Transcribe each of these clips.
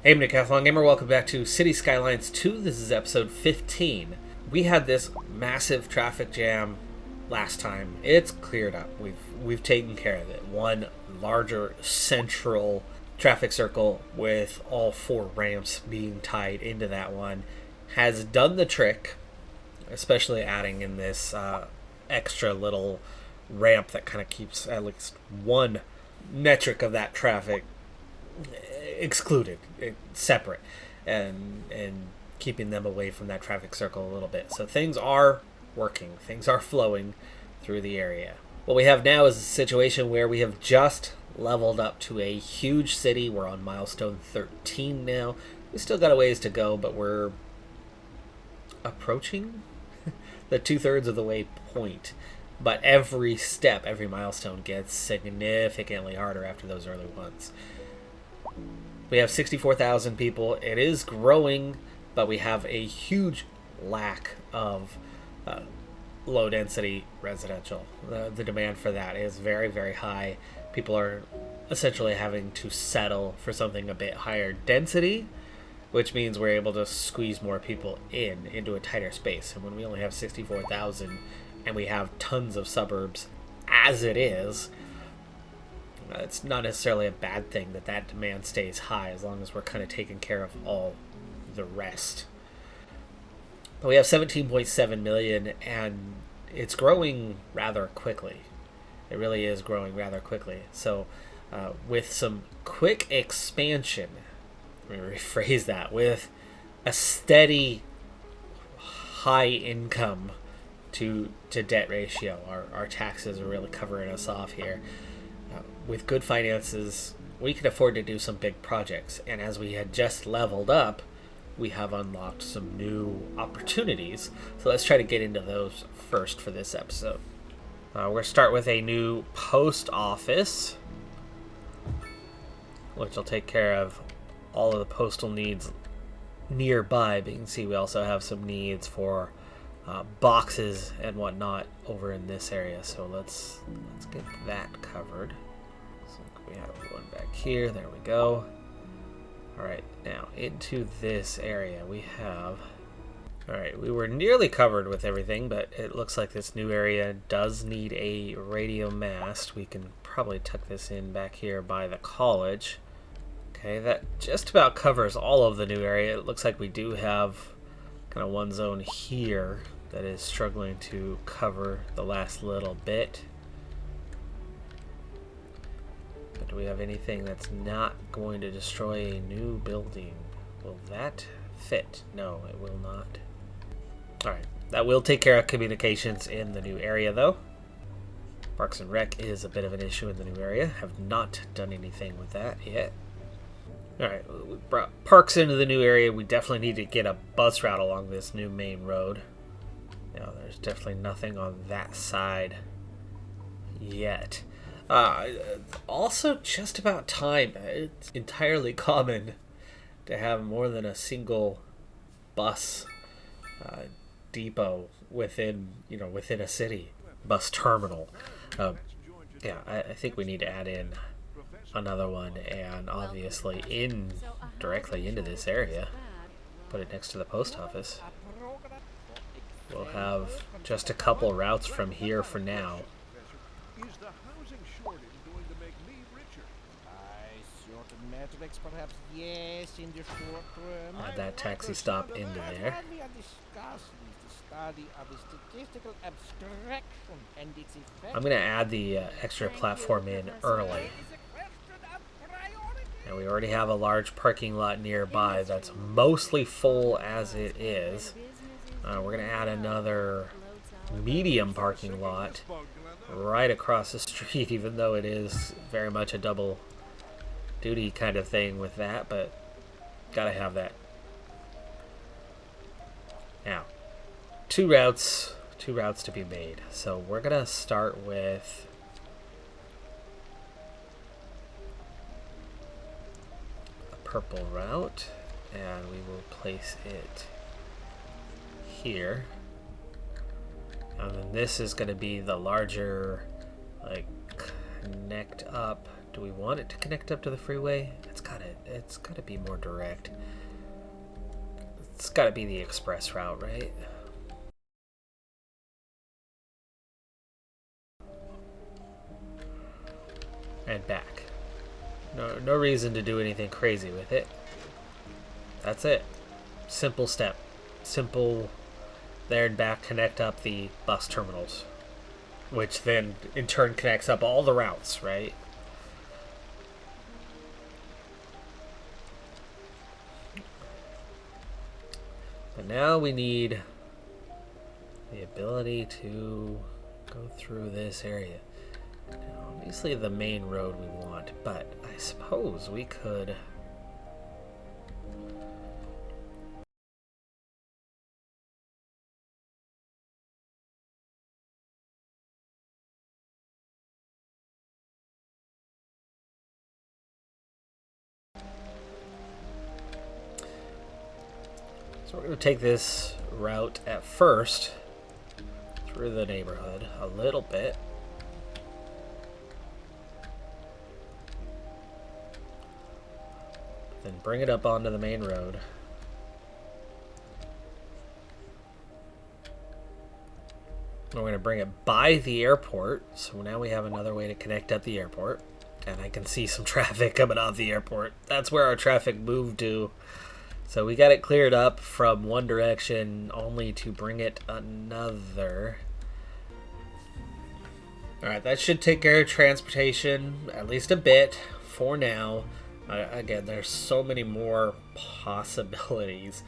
Hey, I'm Decathlon Gamer. Welcome back to City Skylines 2. This is episode 15. We had this massive traffic jam last time. It's cleared up. We've taken care of it. One larger central traffic circle with all four ramps being tied into that one has done the trick, especially adding in this extra little ramp that kind of keeps at least one metric of that traffic excluded, separate, and keeping them away from that traffic circle a little bit. So things are working, things are flowing through the area. What we have now is a situation where we have just leveled up to a huge city. We're on milestone 13 now. We still got a ways to go, but we're approaching the 2/3 of the way point. But every step, every milestone gets significantly harder after those early ones. We have 64,000 people. It is growing, but we have a huge lack of low-density residential. The demand for that is very, very high. People are essentially having to settle for something a bit higher density, which means we're able to squeeze more people into a tighter space. And when we only have 64,000 and we have tons of suburbs as it is, it's not necessarily a bad thing that demand stays high as long as we're kind of taking care of all the rest. But we have 17.7 million and it's growing rather quickly. It really is growing rather quickly. So with some quick expansion, let me rephrase that, with a steady high income to debt ratio, our taxes are really covering us off here. With good finances, we can afford to do some big projects. And as we had just leveled up, we have unlocked some new opportunities. So let's try to get into those first for this episode. We're going to start with a new post office, which will take care of all of the postal needs nearby. But you can see we also have some needs for boxes and whatnot over in this area. So let's get that covered. We have one back here. There we go. Alright, now into this area we have... Alright, we were nearly covered with everything, but it looks like this new area does need a radio mast. We can probably tuck this in back here by the college. Okay, that just about covers all of the new area. It looks like we do have kind of one zone here that is struggling to cover the last little bit. Do we have anything that's not going to destroy a new building? Will that fit? No, it will not. Alright, that will take care of communications in the new area, though. Parks and Rec is a bit of an issue in the new area. Have not done anything with that yet. Alright, we brought parks into the new area. We definitely need to get a bus route along this new main road. Now, there's definitely nothing on that side yet. Also, just about time. It's entirely common to have more than a single bus depot within a city, bus terminal. Yeah, I think we need to add in another one, and obviously directly into this area. Put it next to the post office. We'll have just a couple routes from here for now. Perhaps yes, in the short term. Add that taxi stop into there. I'm going to add the extra platform in early. And we already have a large parking lot nearby that's mostly full as it is. We're going to add another medium parking lot right across the street, even though it is very much a double duty kind of thing with that, but gotta have that. Now, two routes to be made. So we're gonna start with a purple route, and we will place it here. And then this is gonna be the larger, like, connect up. Do we want it to connect up to the freeway? It's it's gotta be more direct. It's gotta be the express route, right? And back. No reason to do anything crazy with it. That's it. Simple step. Simple there and back, connect up the bus terminals, which then in turn connects up all the routes, right? But now we need the ability to go through this area. Now, obviously the main road we want, but I suppose we could... So we're going to take this route at first through the neighborhood a little bit. Then bring it up onto the main road. We're going to bring it by the airport. So now we have another way to connect at the airport. And I can see some traffic coming off the airport. That's where our traffic moved to. So we got it cleared up from one direction only to bring it another. Alright, that should take care of transportation, at least a bit, for now. Again, there's so many more possibilities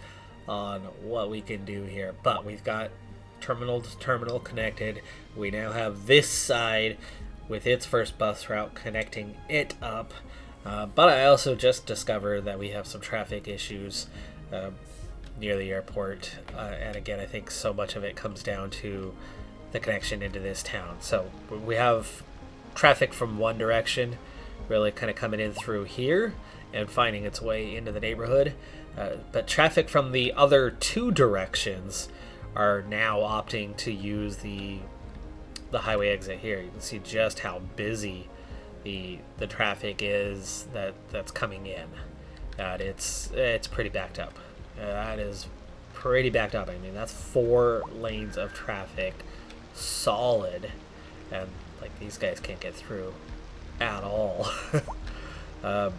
on what we can do here. But we've got terminal to terminal connected. We now have this side with its first bus route connecting it up. But I also just discovered that we have some traffic issues near the airport. And again, I think so much of it comes down to the connection into this town. So we have traffic from one direction really kind of coming in through here and finding its way into the neighborhood. But traffic from the other two directions are now opting to use the highway exit here. You can see just how busy the traffic is that's coming in. It's pretty backed up. That is pretty backed up. I mean, that's 4 lanes of traffic solid, and like these guys can't get through at all. And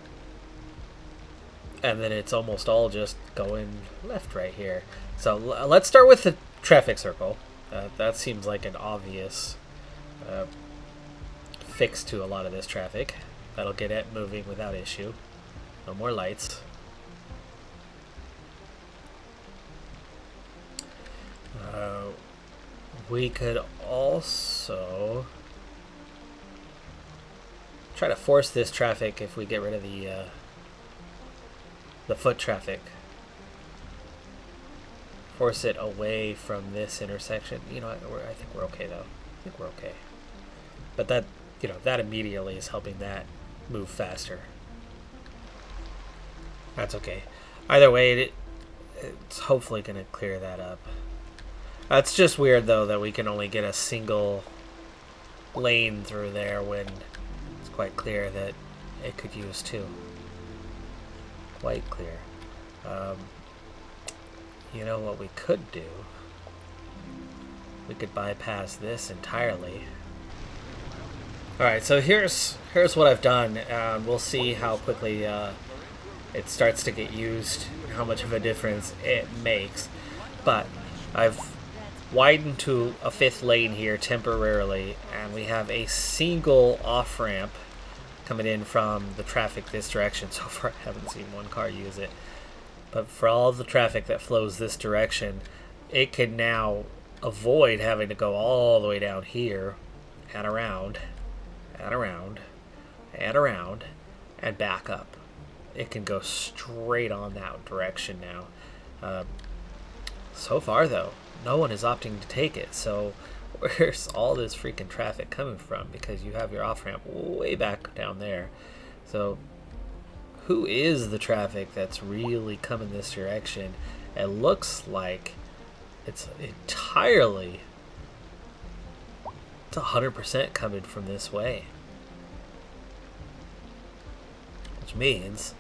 then it's almost all just going left right here. So let's start with the traffic circle. That seems like an obvious fix to a lot of this traffic. That'll get it moving without issue. No more lights. We could also try to force this traffic if we get rid of the foot traffic. Force it away from this intersection. You know, I think we're okay though. I think we're okay. But that, you know, that immediately is helping that move faster. That's okay. Either way, it's hopefully going to clear that up. It's just weird though that we can only get a single lane through there when it's quite clear that it could use 2. Quite clear. You know what we could do? We could bypass this entirely. Alright, so here's what I've done. We'll see how quickly it starts to get used, how much of a difference it makes. But I've widened to a 5th lane here temporarily, and we have a single off-ramp coming in from the traffic this direction. So far I haven't seen one car use it. But for all of the traffic that flows this direction, it can now avoid having to go all the way down here and around and around and around and back up. It can go straight on that direction now. So far though, no one is opting to take it. So where's all this freaking traffic coming from? Because you have your off-ramp way back down there. So who is the traffic that's really coming this direction? It looks like it's entirely, it's 100% coming from this way. Which means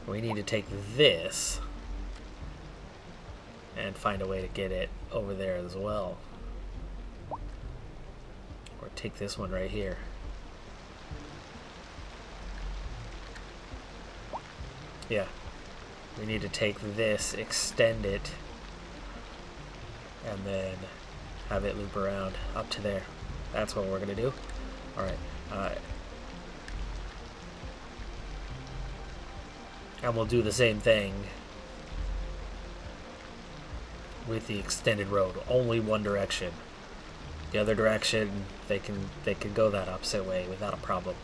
We need to take this and find a way to get it over there as well. Or take this one right here. Yeah. We need to take this, extend it, and then have it loop around up to there. That's what we're going to do. Alright. And we'll do the same thing with the extended road. Only one direction. The other direction, they can go that opposite way without a problem.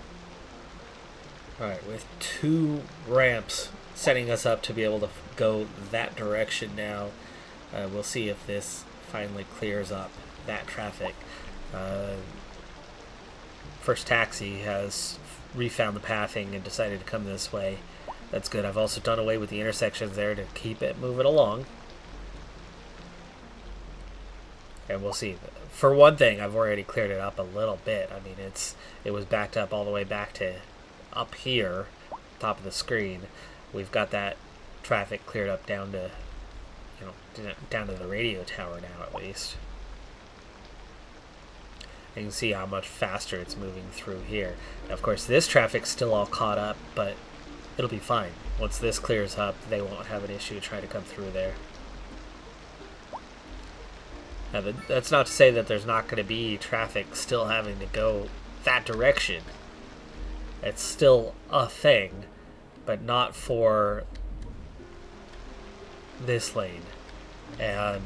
Alright, with 2 ramps setting us up to be able to go that direction now, we'll see if this finally clears up that traffic. First Taxi has refound the pathing and decided to come this way. That's good. I've also done away with the intersections there to keep it moving along. And we'll see. For one thing, I've already cleared it up a little bit. I mean, it was backed up all the way back to up here, top of the screen. We've got that traffic cleared up down to, down to the radio tower now at least. You can see how much faster it's moving through here. Now, of course, this traffic's still all caught up, but it'll be fine. Once this clears up, they won't have an issue trying to come through there. Now, that's not to say that there's not going to be traffic still having to go that direction. It's still a thing, but not for this lane. And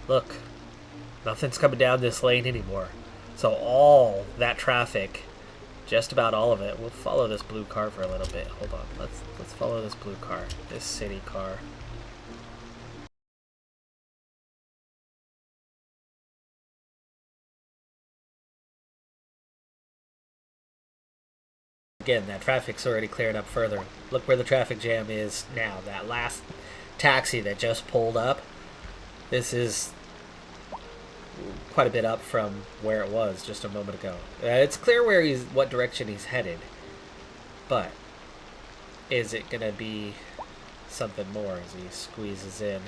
look, nothing's coming down this lane anymore. So all that traffic, just about all of it, we'll follow this blue car for a little bit. Hold on, let's follow this blue car, this city car. Again, that traffic's already cleared up further. Look where the traffic jam is now. That last taxi that just pulled up, this is quite a bit up from where it was just a moment ago. It's clear what direction he's headed, but is it gonna be something more as he squeezes in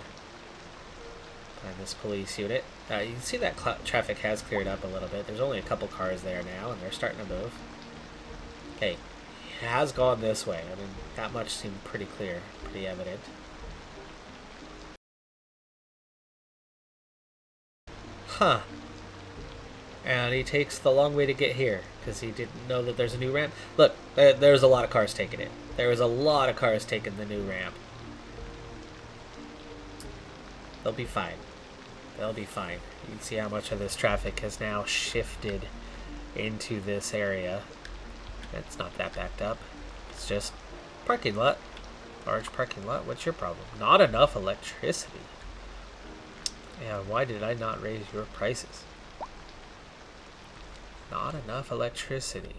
behind this police unit? You can see that traffic has cleared up a little bit. There's only a couple cars there now, and they're starting to move. Okay, he has gone this way. I mean, that much seemed pretty clear, pretty evident. Huh. And he takes the long way to get here because he didn't know that there's a new ramp. Look, there's a lot of cars taking it. There was a lot of cars taking the new ramp. They'll be fine. They'll be fine. You can see how much of this traffic has now shifted into this area. It's not that backed up. It's just parking lot. Large parking lot. What's your problem? Not enough electricity. Yeah, why did I not raise your prices? Not enough electricity.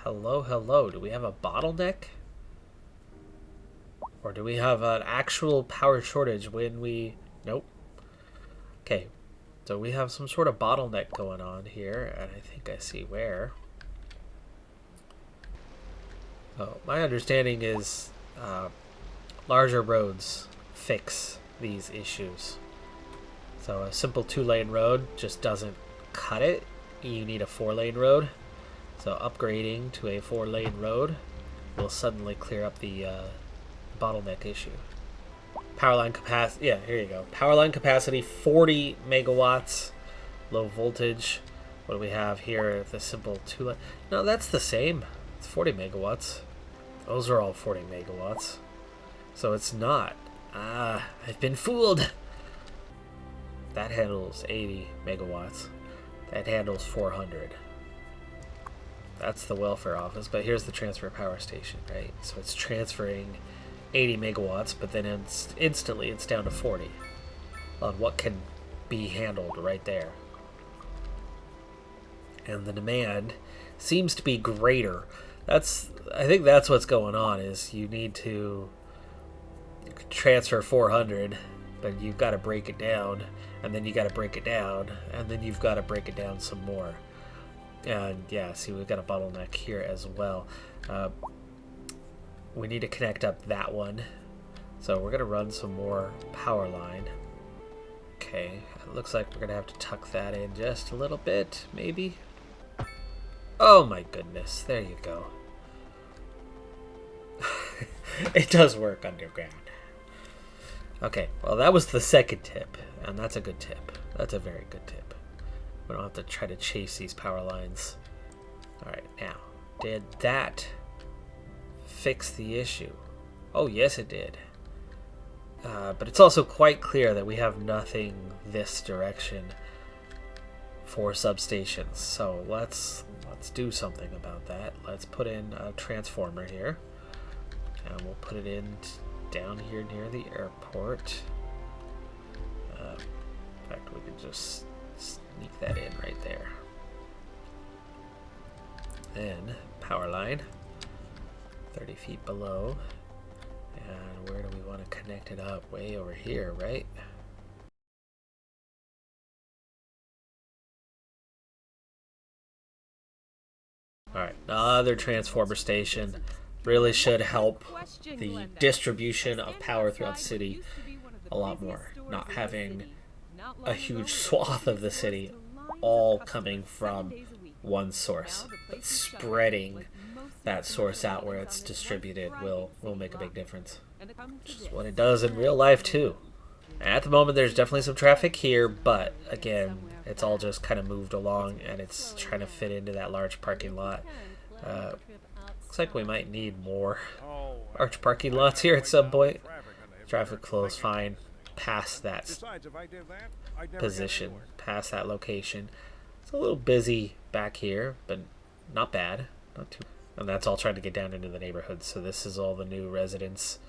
Hello, hello. Do we have a bottleneck? Or do we have an actual power shortage when we... Nope. Okay. So we have some sort of bottleneck going on here, and I think I see where. Oh, my understanding is larger roads fix these issues. So a simple 2-lane road just doesn't cut it. You need a 4-lane road. So upgrading to a 4-lane road will suddenly clear up the bottleneck issue. Power line capacity, yeah, here you go. Power line capacity, 40 megawatts. Low voltage. What do we have here? The simple 2-lane. No, that's the same. It's 40 megawatts. Those are all 40 megawatts. So it's not. Ah, I've been fooled. That handles 80 megawatts. That handles 400. That's the welfare office, but here's the transfer power station, right? So it's transferring 80 megawatts, but then instantly it's down to 40 on what can be handled right there. And the demand seems to be greater. I think that's what's going on, is you need to transfer 400, but you've got to break it down, and then you got to break it down, and then you've got to break it down some more. And yeah, see, we've got a bottleneck here as well. we need to connect up that one. So we're going to run some more power line. Okay, it looks like we're going to have to tuck that in just a little bit, maybe. Oh my goodness, there you go. It does work underground. Okay, well that was the second tip, and that's a good tip. That's a very good tip. We don't have to try to chase these power lines. Alright, now, did that fix the issue? Oh yes it did. But it's also quite clear that we have nothing this direction for substations. So let's do something about that. Let's put in a transformer here. And we'll put it in down here near the airport. In fact, we could just sneak that in right there. Then power line 30 feet below. And where do we want to connect it up? Way over here, right? Alright, another transformer station. Really should help the distribution of power throughout the city a lot more. Not having a huge swath of the city all coming from one source. But spreading that source out where it's distributed will make a big difference. Which is what it does in real life too. At the moment there's definitely some traffic here, but again, it's all just kind of moved along and it's trying to fit into that large parking lot. Looks like we might need more large parking lots here at some point. Traffic flows fine past that position, past that location. It's a little busy back here, but not bad. Not too. And that's all trying to get down into the neighborhood. So this is all the new residents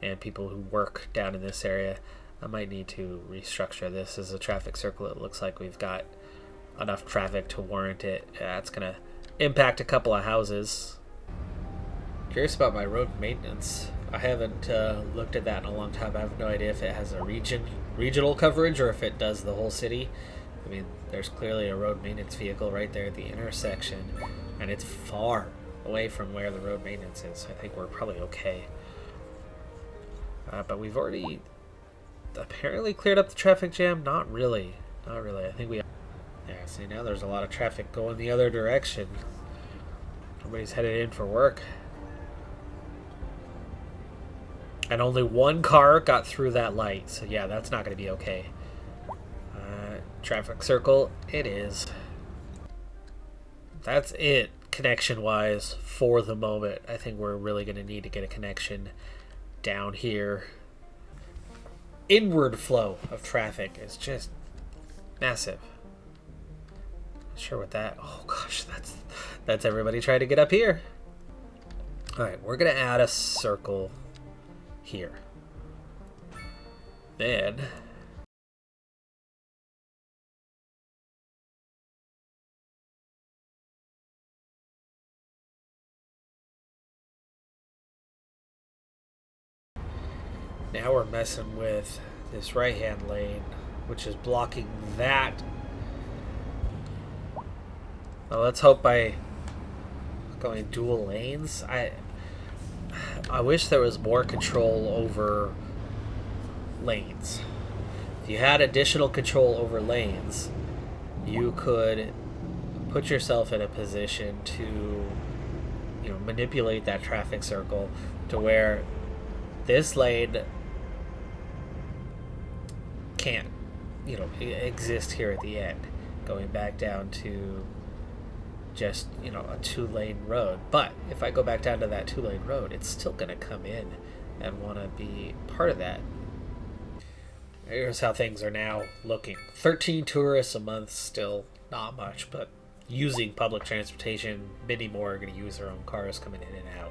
and people who work down in this area. I might need to restructure this as a traffic circle. It looks like we've got enough traffic to warrant it. It's going to impact a couple of houses. Curious about my road maintenance. I haven't looked at that in a long time. I have no idea if it has a regional coverage or if it does the whole city. I mean, there's clearly a road maintenance vehicle right there at the intersection, and it's far away from where the road maintenance is. I think we're probably okay. But we've already apparently cleared up the traffic jam. Not really. Not really. I think we... Yeah, see, now there's a lot of traffic going the other direction. Everybody's headed in for work. And only one car got through that light. So yeah, that's not going to be okay. Traffic circle, it is. That's it, connection-wise, for the moment. I think we're really going to need to get a connection down here. Inward flow of traffic is just massive. Not sure what that... Oh gosh, that's everybody trying to get up here. Alright, we're going to add a circle here. Then... now we're messing with this right-hand lane, which is blocking that. Well, let's hope by going dual lanes. I wish there was more control over lanes. If you had additional control over lanes, you could put yourself in a position to, manipulate that traffic circle to where this lane can't, exist here at the end, going back down to just, a 2-lane road. But if I go back down to that 2-lane road, it's still going to come in and want to be part of that. Here's how things are now looking. 13 tourists a month, still not much, but using public transportation, many more are going to use their own cars coming in and out.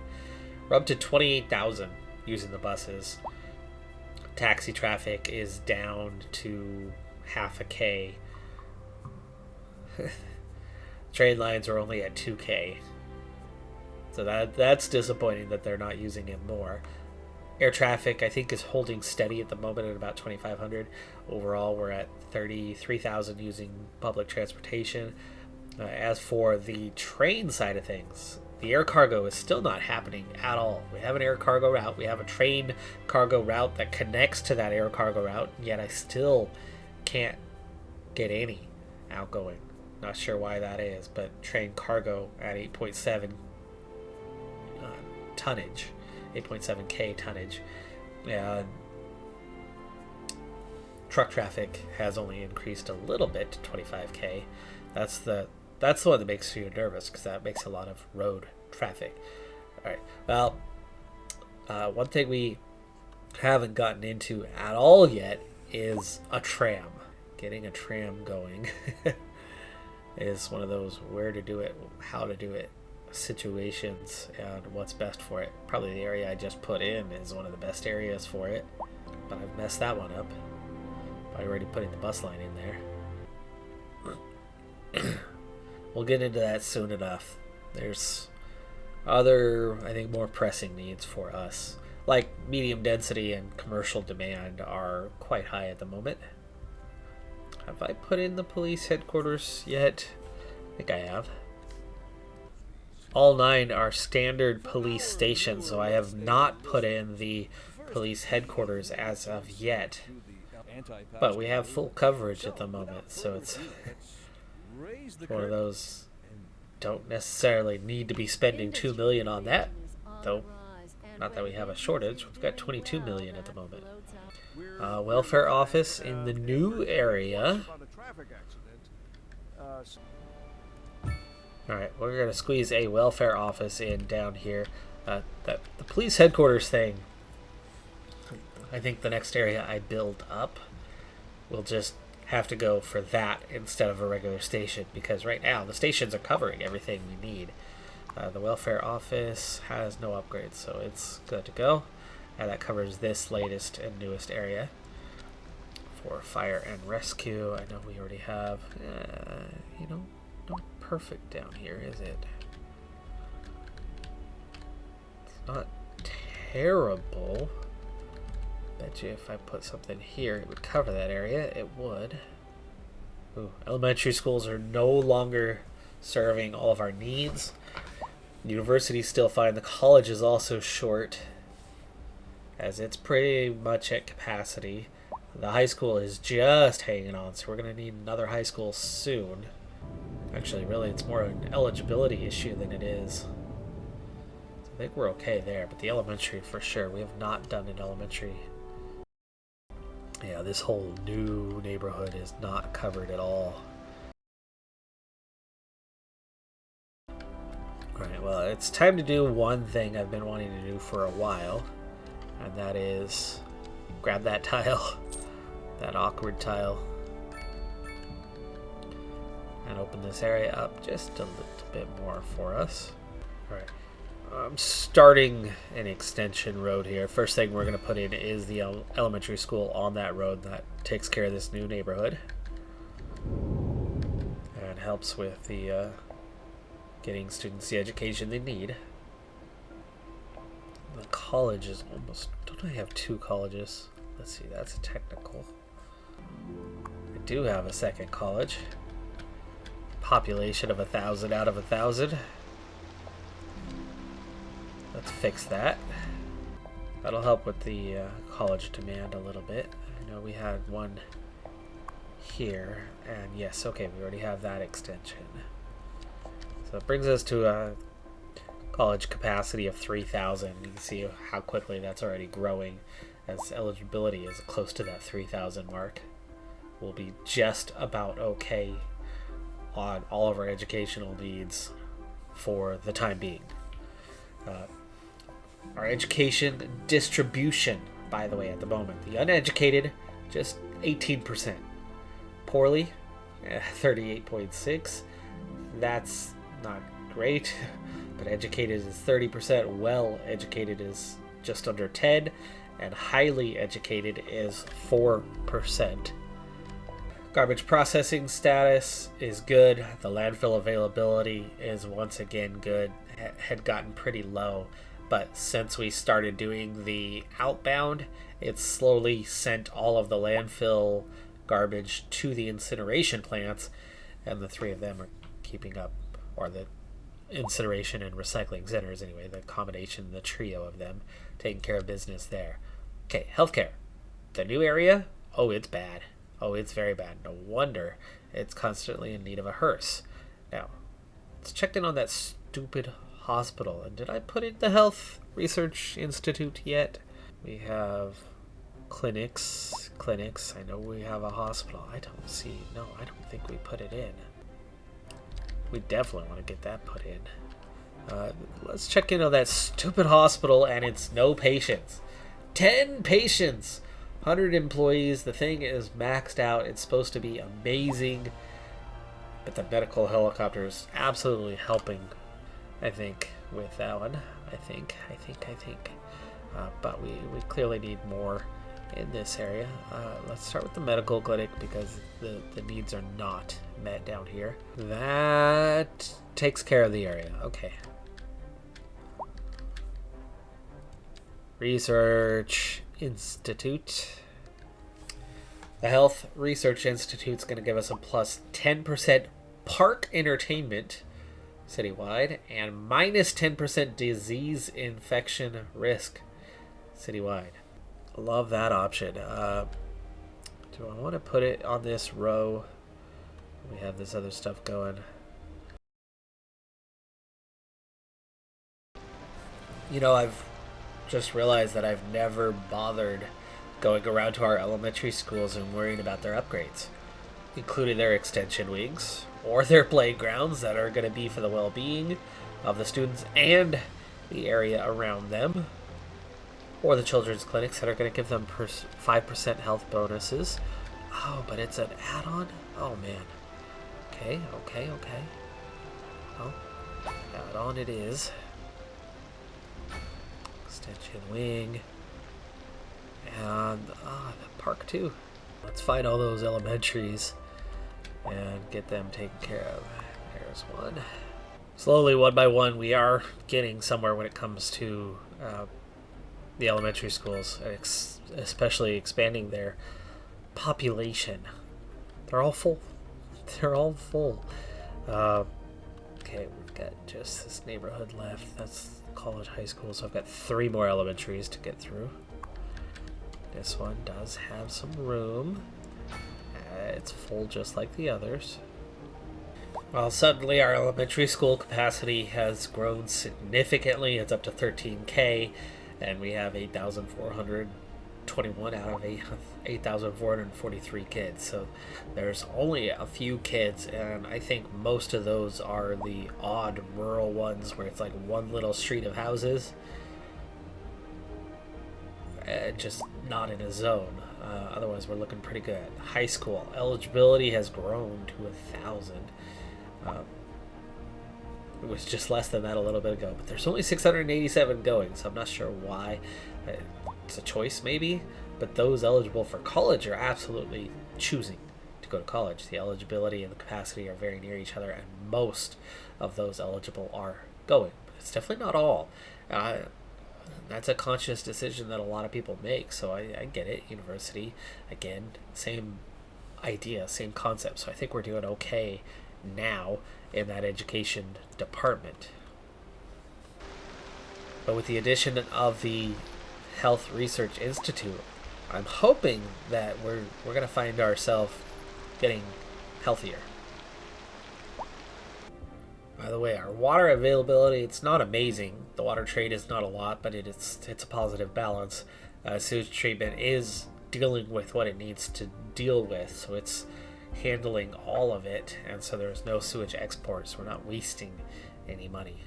We're up to 28,000 using the buses. Taxi traffic is down to half a K. Train lines are only at 2K. So that's disappointing that they're not using it more. Air traffic, I think, is holding steady at the moment at about 2,500. Overall, we're at 33,000 using public transportation. As for the train side of things, the air cargo is still not happening at all. We have an air cargo route. We have a train cargo route that connects to that air cargo route, yet I still can't get any outgoing. Not sure why that is, but train cargo at 8.7 tonnage, 8.7k tonnage. Truck traffic has only increased a little bit to 25k. That's the one that makes you nervous, because that makes a lot of road traffic. All right. Well, one thing we haven't gotten into at all yet is a tram. Getting a tram going is one of those where to do it, how to do it situations, and what's best for it. Probably the area I just put in is one of the best areas for it, but I've messed that one up by already putting the bus line in there. We'll get into that soon enough. There's other, I think, more pressing needs for us. Like medium density and commercial demand are quite high at the moment. Have I put in the police headquarters yet? I think I have. All 9 are standard police stations, so I have not put in the police headquarters as of yet. But we have full coverage at the moment, so it's one of those, don't necessarily need to be spending $2 million on that, though. Not that we have a shortage. We've got $22 million at the moment. Welfare office in the new area. Alright, we're going to squeeze a welfare office in down here. The police headquarters thing, I think the next area I build up will just have to go for that instead of a regular station, because right now the stations are covering everything we need. The welfare office has no upgrades, so it's good to go. And that covers this latest and newest area. For fire and rescue, I know we already have, not perfect down here, is it? It's not terrible. Bet you if I put something here, it would cover that area. It would. Ooh, elementary schools are no longer serving all of our needs. University's still fine. The college is also short, as it's pretty much at capacity. The high school is just hanging on, so we're going to need another high school soon. Actually, really, it's more an eligibility issue than it is. So I think we're okay there, but the elementary, for sure. We have not done an elementary. Yeah, this whole new neighborhood is not covered at all. Alright, well, it's time to do one thing I've been wanting to do for a while, and that is grab that tile, that awkward tile, and open this area up just a little bit more for us. Alright, I'm starting an extension road here. First thing we're going to put in is the elementary school on that road. That takes care of this new neighborhood and helps with the getting students the education they need. The college is almost... Don't I have 2 colleges? Let's see, that's a technical. I do have a second college. Population of 1,000 out of 1,000. Let's fix that. That'll help with the college demand a little bit. I know we had one here, and yes, okay, we already have that extension. So it brings us to a college capacity of 3,000. You can see how quickly that's already growing, as eligibility is close to that 3,000 mark. We'll be just about okay on all of our educational needs for the time being. Our education distribution, by the way, at the moment, the uneducated, just 18%. Poorly, 38.6. That's not great, but educated is 30%, well educated is just under 10, and highly educated is 4%. Garbage processing status is good. The landfill availability is once again good. Had gotten pretty low, but since we started doing the outbound, it's slowly sent all of the landfill garbage to the incineration plants, and the 3 of them are keeping up, or the incineration and recycling centers anyway, the combination, the trio of them taking care of business there. Okay, healthcare. The new area, oh, it's bad. Oh, it's very bad. No wonder it's constantly in need of a hearse. Now, let's check in on that stupid hospital. And did I put in the Health Research Institute yet? We have clinics. I know we have a hospital. I don't think we put it in. We definitely want to get that put in. Let's check in on that stupid hospital, and it's no patients. 10 patients! 100 employees. The thing is maxed out. It's supposed to be amazing. But the medical helicopter is absolutely helping, I think, with that one. I think. But we clearly need more in this area. Let's start with the medical clinic because the needs are not met down here. That takes care of the area. Okay. Research Institute. The Health Research Institute's going to give us a plus 10% park entertainment citywide and minus 10% disease infection risk citywide. Love that option. Do I want to put it on this row? We have this other stuff going. You know, I've just realized that I've never bothered going around to our elementary schools and worrying about their upgrades, including their extension wings or their playgrounds that are going to be for the well-being of the students and the area around them, or the children's clinics that are going to give them 5% health bonuses. Oh, but it's an add-on? Oh, man. Okay. Well, add-on it is. Extension wing. And, the park, too. Let's find all those elementaries and get them taken care of. There's one. Slowly, one by one, we are getting somewhere when it comes to the elementary schools, especially expanding their population. They're all full. Okay, we've got just this neighborhood left. That's college, high school, so I've got 3 more elementaries to get through. This one does have some room. It's full just like the others. Well, suddenly our elementary school capacity has grown significantly. It's up to 13K, and we have 8,421 out of 8,443 kids. So there's only a few kids, and I think most of those are the odd rural ones where it's like one little street of houses. Just not in a zone. Otherwise, we're looking pretty good. High school eligibility has grown to 1,000. It was just less than that a little bit ago, but there's only 687 going, so I'm not sure why. It's a choice, maybe, but those eligible for college are absolutely choosing to go to college. The eligibility and the capacity are very near each other, and most of those eligible are going. But it's definitely not all. That's a conscious decision that a lot of people make, so I get it. University, again, same idea, same concept, so I think we're doing okay now in that education department. But with the addition of the Health Research Institute, I'm hoping that we're going to find ourselves getting healthier. By the way, our water availability, it's not amazing. The water trade is not a lot, but it's a positive balance. Sewage treatment is dealing with what it needs to deal with, so it's handling all of it, and so there's no sewage exports. We're not wasting any money.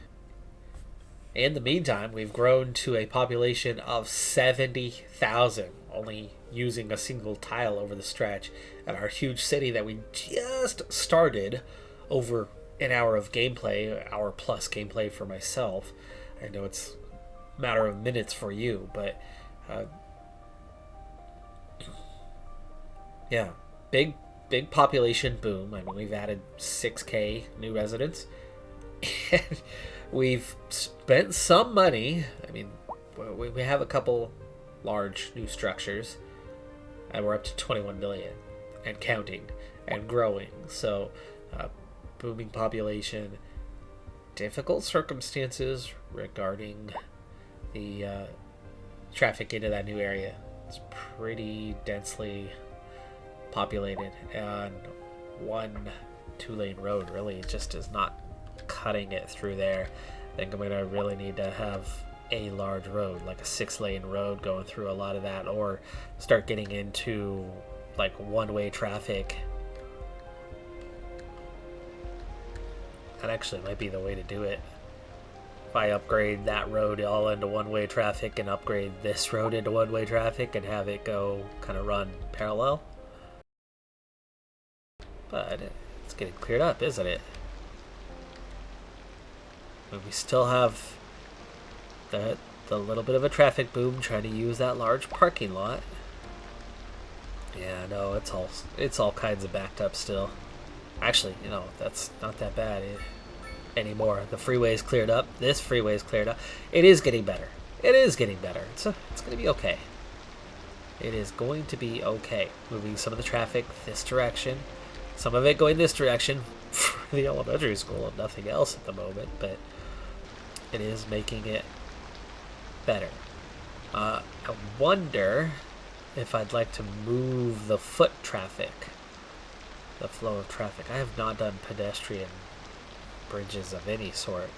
In the meantime, we've grown to a population of 70,000, only using a single tile over the stretch, at our huge city that we just started over an hour of gameplay, hour plus gameplay for myself. I know it's a matter of minutes for you, but yeah, big population boom. I mean, we've added 6K new residents, and we've spent some money. I mean, we have a couple large new structures, and we're up to 21 million and counting and growing. So booming population, difficult circumstances regarding the traffic into that new area. It's pretty densely populated, and one 2-lane road really just is not cutting it through there. I think I'm gonna really need to have a large road, like a 6-lane road going through a lot of that, or start getting into like one-way traffic. That actually might be the way to do it. If I upgrade that road all into one-way traffic and upgrade this road into one-way traffic and have it go kind of run parallel. But it's getting cleared up, isn't it? But we still have the little bit of a traffic boom trying to use that large parking lot. Yeah, no, it's all kinds of backed up still. Actually, you know, that's not that bad anymore. The freeway's cleared up. This freeway's cleared up. It is getting better. It is getting better. It's going to be okay. It is going to be okay. Moving some of the traffic this direction. Some of it going this direction for the elementary school and nothing else at the moment. But it is making it better. I wonder if I'd like to move the foot traffic. The flow of traffic. I have not done pedestrian bridges of any sort,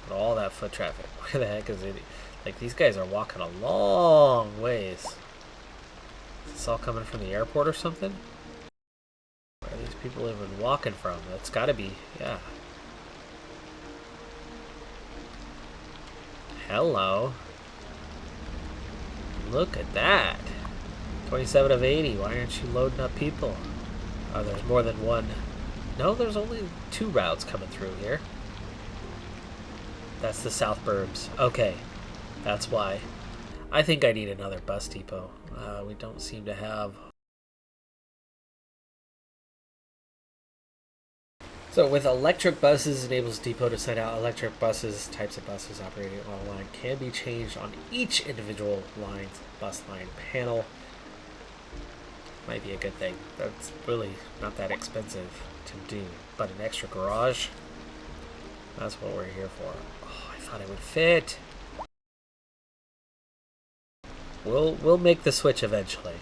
but all that foot traffic. Where the heck is it? Like, these guys are walking a long ways. Is this all coming from the airport or something? Where are these people even walking from? That's gotta be, yeah. Hello. Look at that. 27 of 80. Why aren't you loading up people? Oh, there's more than one. No, there's only 2 routes coming through here. That's the South Burbs. Okay, that's why. I think I need another bus depot. We don't seem to have. So with electric buses, enables depot to send out electric buses. Types of buses operating on a line can be changed on each individual line's bus line panel. Might be a good thing. That's really not that expensive to do. But an extra garage, that's what we're here for. Oh, I thought it would fit. We'll make the switch eventually.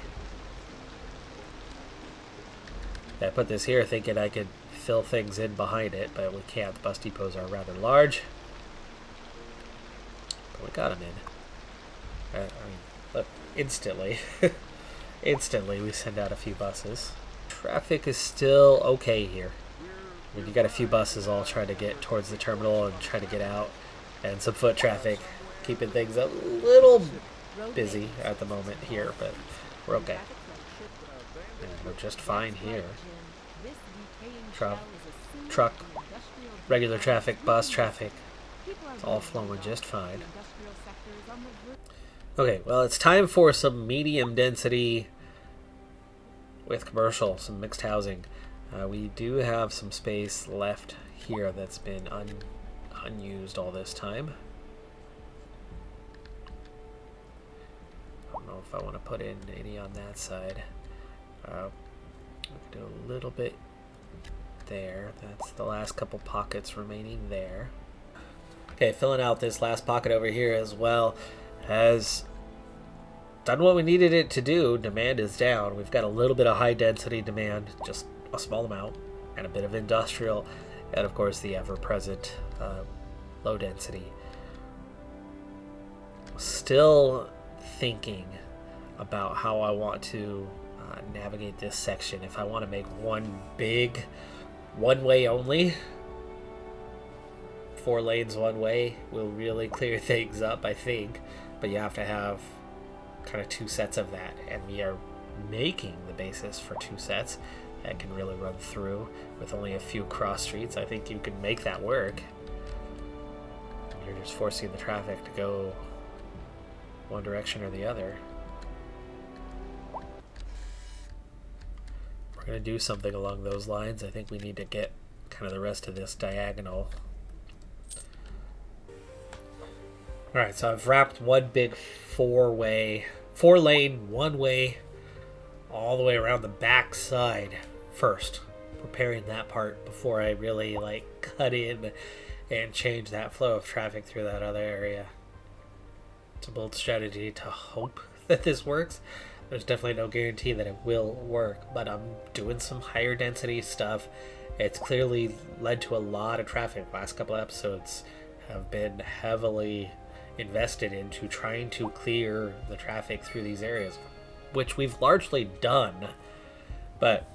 I put this here thinking I could fill things in behind it, but we can't. The bus depots are rather large. But we got them in. I mean, look, instantly. Instantly we send out a few buses. Traffic is still okay here. I mean, you got a few buses all trying to get towards the terminal and trying to get out, and some foot traffic, keeping things a little busy at the moment here, but we're okay. And we're just fine here. Truck, regular traffic, bus traffic, it's all flowing just fine. Okay, well, it's time for some medium density with commercial, some mixed housing. We do have some space left here that's been unused all this time. I don't know if I want to put in any on that side. We can do a little bit there. That's the last couple pockets remaining there. Okay, filling out this last pocket over here as well. Has done what we needed it to do. Demand is down. We've got a little bit of high density demand, just a small amount, and a bit of industrial, and of course the ever-present low density. Still thinking about how I want to navigate this section. If I want to make one big one-way only, 4 lanes one way will really clear things up, I think. But you have to have kind of 2 sets of that, and we are making the basis for 2 sets that can really run through with only a few cross streets. I think you can make that work. You're just forcing the traffic to go one direction or the other. We're going to do something along those lines. I think we need to get kind of the rest of this diagonal. Alright, so I've wrapped one big 4-lane, one-way, all the way around the back side first. Preparing that part before I really cut in and change that flow of traffic through that other area. It's a bold strategy to hope that this works. There's definitely no guarantee that it will work, but I'm doing some higher density stuff. It's clearly led to a lot of traffic. Last couple episodes have been heavily invested into trying to clear the traffic through these areas, which we've largely done, but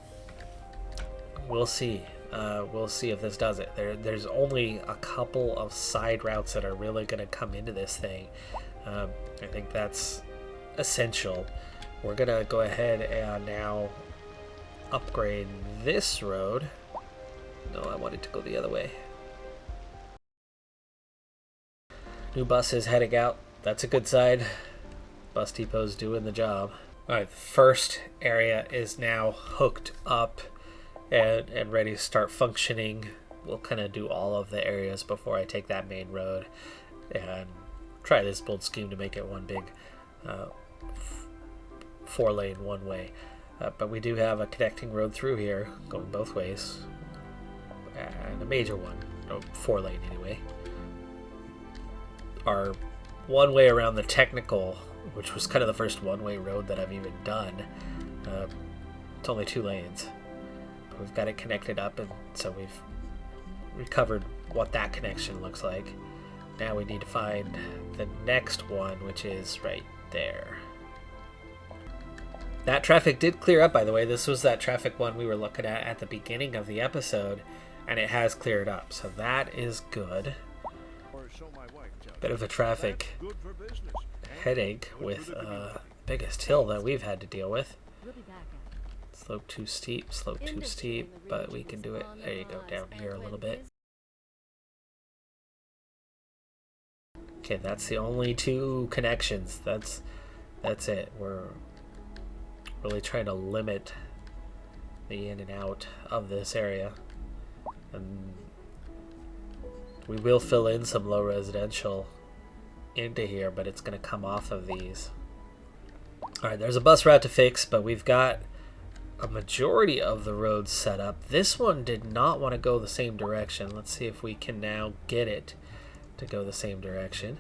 we'll see. We'll see if this does it. There's only a couple of side routes that are really going to come into this thing. I think that's essential. We're going to go ahead and now upgrade this road. No, I wanted to go the other way. New bus is heading out. That's a good sign. Bus depot's doing the job. Alright, the first area is now hooked up and ready to start functioning. We'll kind of do all of the areas before I take that main road and try this bold scheme to make it one big 4-lane one-way. But we do have a connecting road through here going both ways, and a major one, 4-lane anyway. Our one-way around the technical, which was kind of the first one-way road that I've even done, it's only 2 lanes. But we've got it connected up, and so we've recovered what that connection looks like. Now we need to find the next one, which is right there. That traffic did clear up, by the way. This was that traffic one we were looking at the beginning of the episode, and it has cleared up, so that is good. Bit of a traffic headache with the biggest hill that we've had to deal with. Slope too steep, but we can do it. There you go, down here a little bit. Okay, that's the only 2 connections. That's it. We're really trying to limit the in and out of this area, and we will fill in some low residential into here, but it's going to come off of these. Alright, there's a bus route to fix, but we've got a majority of the roads set up. This one did not want to go the same direction. Let's see if we can now get it to go the same direction.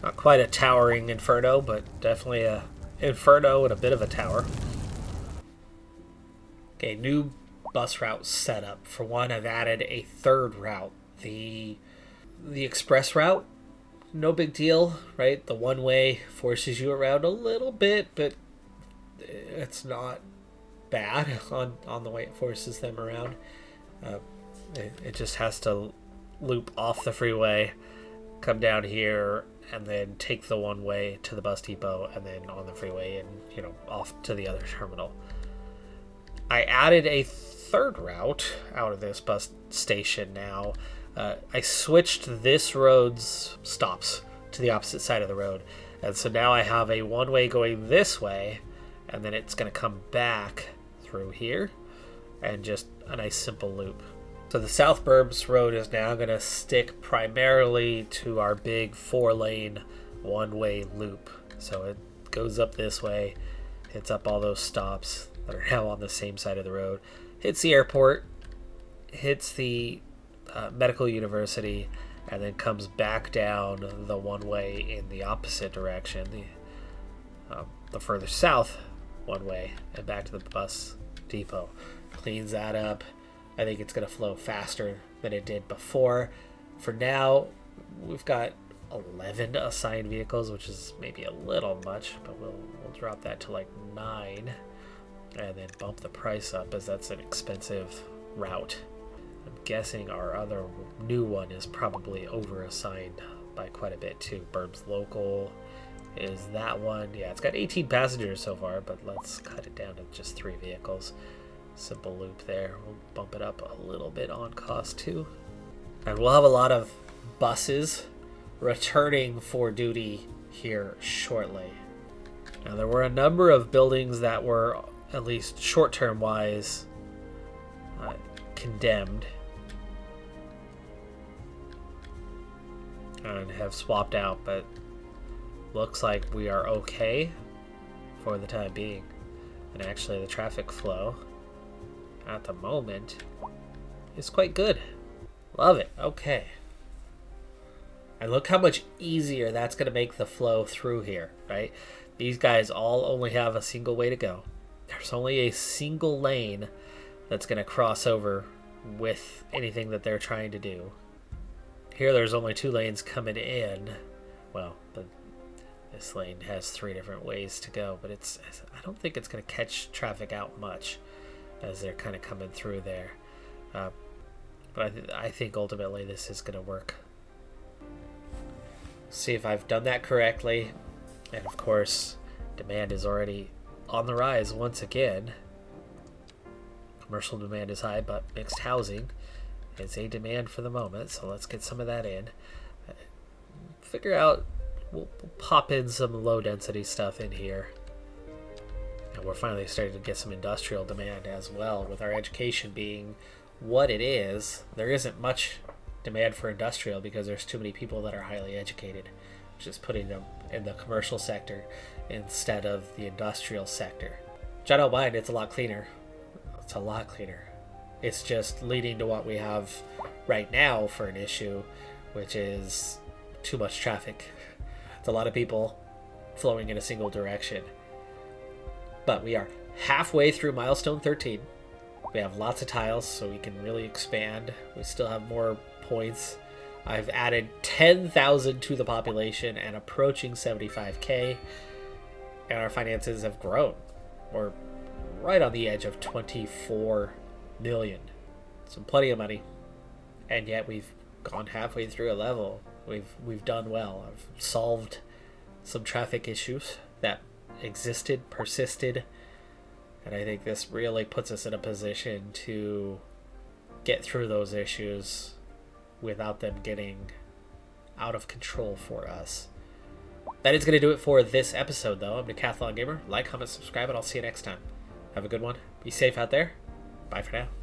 Not quite a towering inferno, but definitely a inferno and a bit of a tower. Okay, new bus route set up. For one, I've added a 3rd route. The express route, no big deal, right? The one-way forces you around a little bit, but it's not bad on the way it forces them around. It just has to loop off the freeway, come down here, and then take the one-way to the bus depot, and then on the freeway and, off to the other terminal. I added a 3rd route out of this bus station now. I switched this road's stops to the opposite side of the road, and so now I have a one-way going this way, and then it's going to come back through here, and just a nice simple loop. So the South Burbs Road is now going to stick primarily to our big 4-lane one-way loop. So it goes up this way, hits up all those stops that are now on the same side of the road, hits the airport, hits the medical university, and then comes back down the one-way in the opposite direction, the further south one-way, and back to the bus depot. Cleans that up. I think it's going to flow faster than it did before. For now, we've got 11 assigned vehicles, which is maybe a little much, but we'll drop that to like 9 and then bump the price up, as that's an expensive route. I'm guessing our other new one is probably over assigned by quite a bit too. Burbs Local is that one. Yeah, it's got 18 passengers so far, but let's cut it down to just 3 vehicles. Simple loop there. We'll bump it up a little bit on cost too. And we'll have a lot of buses returning for duty here shortly. Now, there were a number of buildings that were, at least short-term wise, condemned. and have swapped out, but looks like we are okay for the time being. And actually the traffic flow at the moment is quite good. Love it. Okay. And look how much easier that's going to make the flow through here, right? These guys all only have a single way to go. There's only a single lane that's going to cross over with anything that they're trying to do. Here there's only 2 lanes coming in. Well, this lane has 3 different ways to go, but I don't think it's going to catch traffic out much as they're kind of coming through there. But I think ultimately this is going to work. See if I've done that correctly. And of course, demand is already on the rise once again. Commercial demand is high, but mixed housing is a demand for the moment. So let's get some of that in. Figure out, we'll pop in some low density stuff in here. And we're finally starting to get some industrial demand as well. With our education being what it is, there isn't much demand for industrial because there's too many people that are highly educated. Just putting them in the commercial sector instead of the industrial sector. Which I don't mind, it's a lot cleaner. It's a lot cleaner. It's just leading to what we have right now for an issue, which is too much traffic. It's a lot of people flowing in a single direction. But we are halfway through milestone 13. We have lots of tiles, so we can really expand. We still have more points. I've added 10,000 to the population and approaching 75k, and our finances have grown. We're right on the edge of 24 million. So plenty of money, and yet we've gone halfway through a level. We've done well. I've solved some traffic issues that existed, persisted, and I think this really puts us in a position to get through those issues without them getting out of control for us. That is going to do it for this episode, though. I'm Decathlon Gamer. Like, comment, subscribe, and I'll see you next time. Have a good one. Be safe out there. Bye for now.